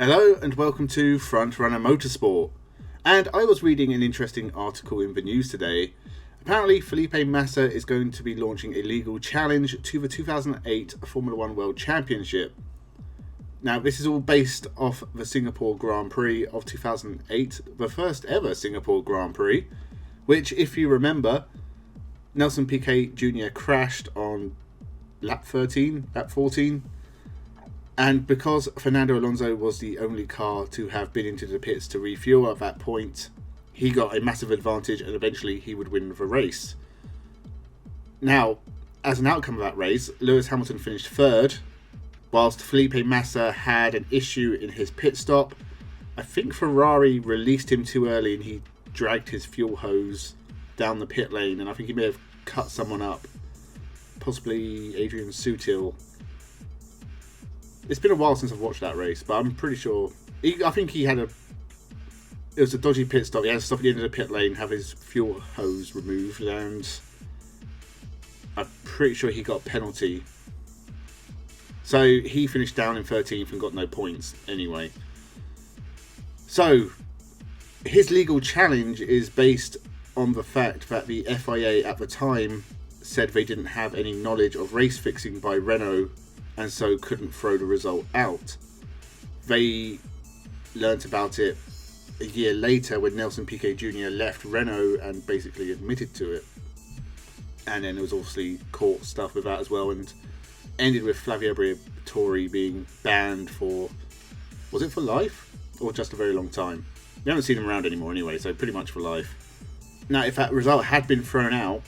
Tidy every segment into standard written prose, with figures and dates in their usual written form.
Hello and welcome to Frontrunner Motorsport. And I was reading an interesting article in the news today. Apparently Felipe Massa is going to be launching a legal challenge to the 2008 Formula 1 World Championship. Now this is all based off the Singapore Grand Prix of 2008, the first ever Singapore Grand Prix, which, if you remember, Nelson Piquet Jr. crashed on lap 14. And because Fernando Alonso was the only car to have been into the pits to refuel at that point, he got a massive advantage and eventually he would win the race. Now, as an outcome of that race, Lewis Hamilton finished third, whilst Felipe Massa had an issue in his pit stop. I think Ferrari released him too early and he dragged his fuel hose down the pit lane, and I think he may have cut someone up, possibly Adrian Sutil. It's been a while since I've watched that race, but I'm pretty sure. I think it was a dodgy pit stop. He had to stop at the end of the pit lane, have his fuel hose removed, and I'm pretty sure he got a penalty. So he finished down in 13th and got no points anyway. So his legal challenge is based on the fact that the FIA at the time said they didn't have any knowledge of race fixing by Renault, and so couldn't throw the result out. They learnt about it a year later when Nelson Piquet Jr. left Renault and basically admitted to it. And then there was obviously court stuff with that as well, and ended with Flavio Briatore being banned for, was it for life? Or just a very long time? We haven't seen him around anymore anyway, so pretty much for life. Now, if that result had been thrown out,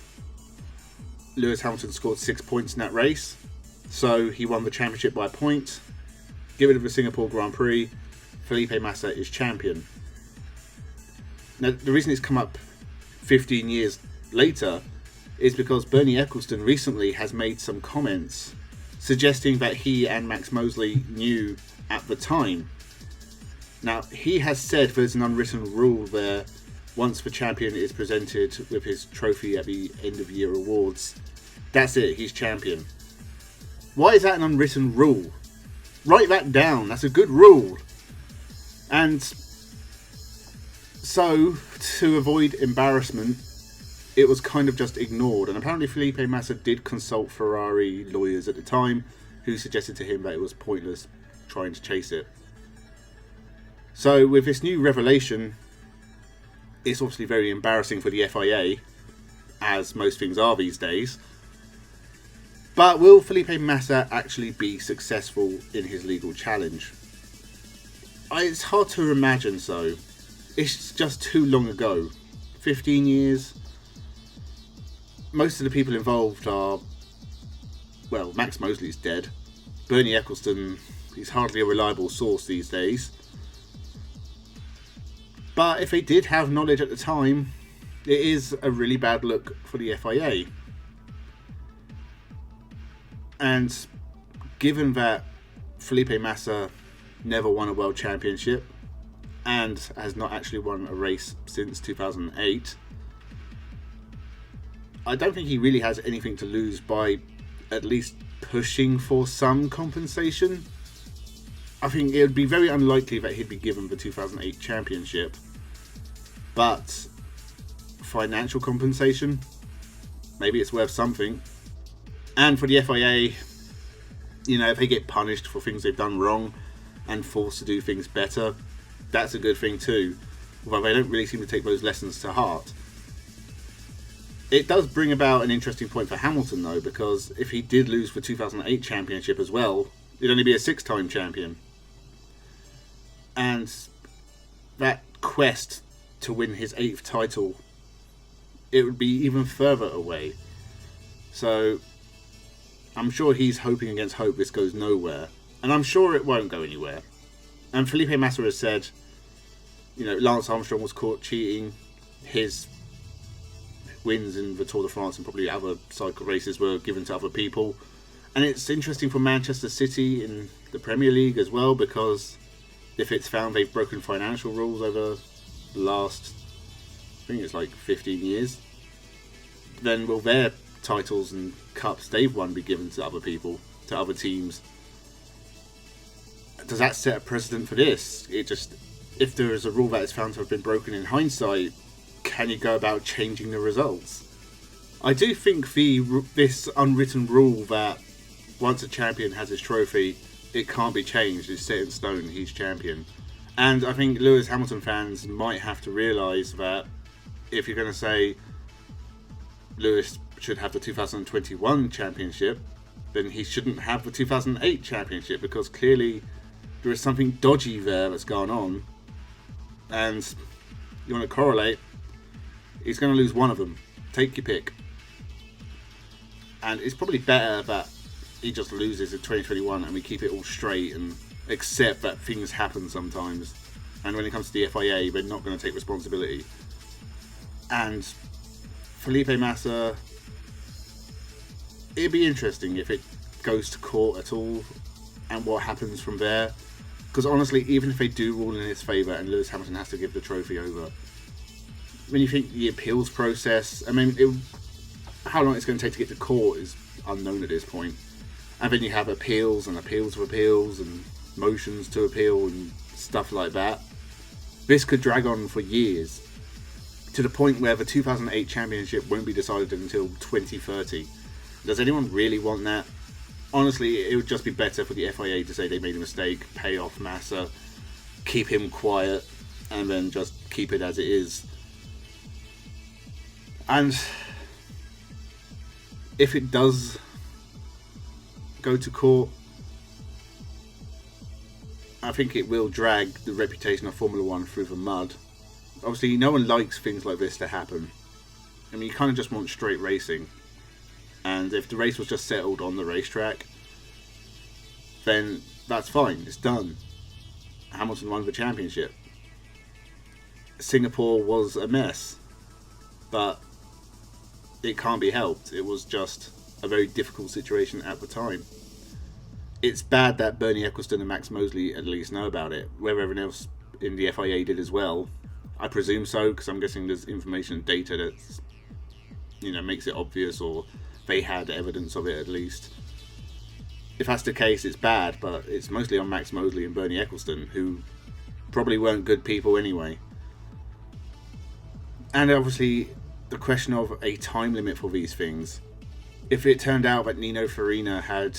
Lewis Hamilton scored 6 points in that race. So he won the championship by a point. Get rid of the Singapore Grand Prix. Felipe Massa is champion. Now, the reason it's come up 15 years later is because Bernie Ecclestone recently has made some comments suggesting that he and Max Mosley knew at the time. Now, he has said there's an unwritten rule there. Once the champion is presented with his trophy at the end of year awards, that's it, he's champion. Why is that an unwritten rule? Write that down. That's a good rule. And so, to avoid embarrassment, it was kind of just ignored. And apparently Felipe Massa did consult Ferrari lawyers at the time, who suggested to him that it was pointless trying to chase it. So with this new revelation, it's obviously very embarrassing for the FIA, as most things are these days. But will Felipe Massa actually be successful in his legal challenge? It's hard to imagine so. It's just too long ago. 15 years. Most of the people involved are, well, Max Mosley's dead. Bernie Ecclestone is hardly a reliable source these days. But if they did have knowledge at the time, it is a really bad look for the FIA. And given that Felipe Massa never won a world championship and has not actually won a race since 2008, I don't think he really has anything to lose by at least pushing for some compensation. I think it would be very unlikely that he'd be given the 2008 championship, but financial compensation, maybe it's worth something. And for the FIA, you know, if they get punished for things they've done wrong and forced to do things better, that's a good thing too. Although they don't really seem to take those lessons to heart. It does bring about an interesting point for Hamilton though, because if he did lose the 2008 championship as well, he'd only be a 6-time champion. And that quest to win his 8th title, it would be even further away. So I'm sure he's hoping against hope this goes nowhere. And I'm sure it won't go anywhere. And Felipe Massa has said, you know, Lance Armstrong was caught cheating. His wins in the Tour de France and probably other cycle races were given to other people. And it's interesting for Manchester City in the Premier League as well, because if it's found they've broken financial rules over the last, I think it's like 15 years, then will their titles and cups they've won be given to other people, to other teams? does that set a precedent for this? If there is a rule that is found to have been broken in hindsight, can you go about changing the results? I do think this unwritten rule that once a champion has his trophy, it can't be changed, is set in stone, he's champion. And I think Lewis Hamilton fans might have to realise that if you're going to say Lewis should have the 2021 championship, then he shouldn't have the 2008 championship, because clearly there is something dodgy there that's gone on. And you want to correlate, he's going to lose one of them. Take your pick. And it's probably better that he just loses in 2021 and we keep it all straight and accept that things happen sometimes. And when it comes to the FIA, they're not going to take responsibility. And Felipe Massa, it'd be interesting if it goes to court at all and what happens from there. Because honestly, even if they do rule in his favour and Lewis Hamilton has to give the trophy over, when you think the appeals process, I mean, how long it's going to take to get to court is unknown at this point. And then you have appeals and appeals of appeals and motions to appeal and stuff like that. This could drag on for years, to the point where the 2008 championship won't be decided until 2030. Does anyone really want that? Honestly, it would just be better for the FIA to say they made a mistake, pay off Massa, keep him quiet, and then just keep it as it is. And if it does go to court, I think it will drag the reputation of Formula 1 through the mud. Obviously, no one likes things like this to happen. I mean, you kind of just want straight racing. And if the race was just settled on the racetrack, then that's fine, it's done. Hamilton won the championship. Singapore was a mess, but it can't be helped. It was just a very difficult situation at the time. It's bad that Bernie Ecclestone and Max Mosley at least know about it. Whether everyone else in the FIA did as well, I presume so, because I'm guessing there's information and data that's, makes it obvious, or they had evidence of it at least. If that's the case, it's bad, but it's mostly on Max Mosley and Bernie Ecclestone, who probably weren't good people anyway. And obviously, the question of a time limit for these things. If it turned out that Nino Farina had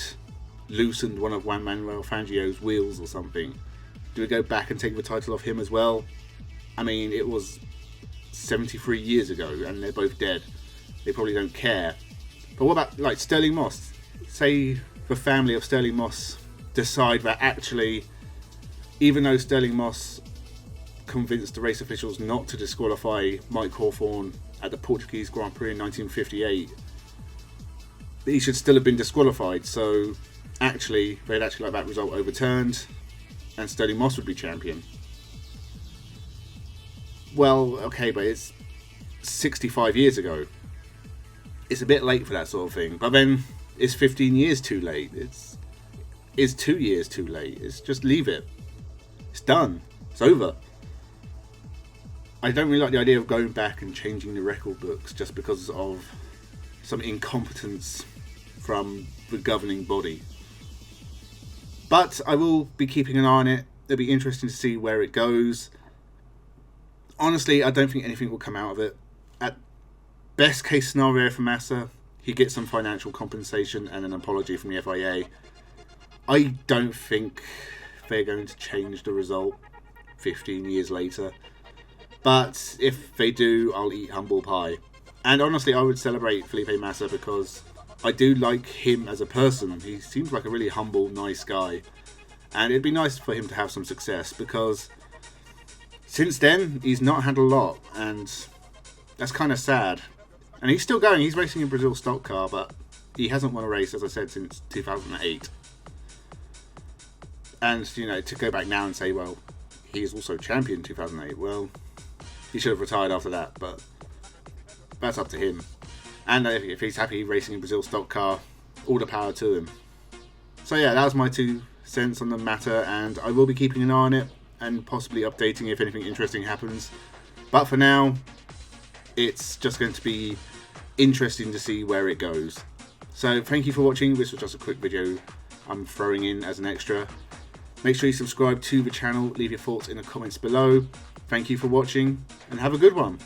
loosened one of Juan Manuel Fangio's wheels or something, do we go back and take the title off him as well? I mean, it was 73 years ago, and they're both dead. They probably don't care. But what about, like, Sterling Moss? Say the family of Sterling Moss decide that actually, even though Sterling Moss convinced the race officials not to disqualify Mike Hawthorn at the Portuguese Grand Prix in 1958, he should still have been disqualified. So actually, they'd actually like that result overturned, and Sterling Moss would be champion. Well, okay, but it's 65 years ago. It's a bit late for that sort of thing. But then, it's 15 years too late. It's 2 years too late. It's just leave it. It's done. It's over. I don't really like the idea of going back and changing the record books just because of some incompetence from the governing body. But I will be keeping an eye on it. It'll be interesting to see where it goes. Honestly, I don't think anything will come out of it. At best case scenario for Massa, he gets some financial compensation and an apology from the FIA. I don't think they're going to change the result 15 years later. But if they do, I'll eat humble pie. And honestly, I would celebrate Felipe Massa because I do like him as a person. He seems like a really humble, nice guy. And it'd be nice for him to have some success because since then, he's not had a lot. And that's kind of sad. And he's still going. He's racing in Brazil stock car, but he hasn't won a race, as I said, since 2008. And, to go back now and say, well, he is also champion in 2008. Well, he should have retired after that, but that's up to him. And if he's happy racing in Brazil stock car, all the power to him. So yeah, that was my 2 cents on the matter, and I will be keeping an eye on it and possibly updating if anything interesting happens. But for now, it's just going to be interesting to see where it goes. So thank you for watching. This was just a quick video I'm throwing in as an extra. Make sure you subscribe to the channel, leave your thoughts in the comments below. Thank you for watching and have a good one.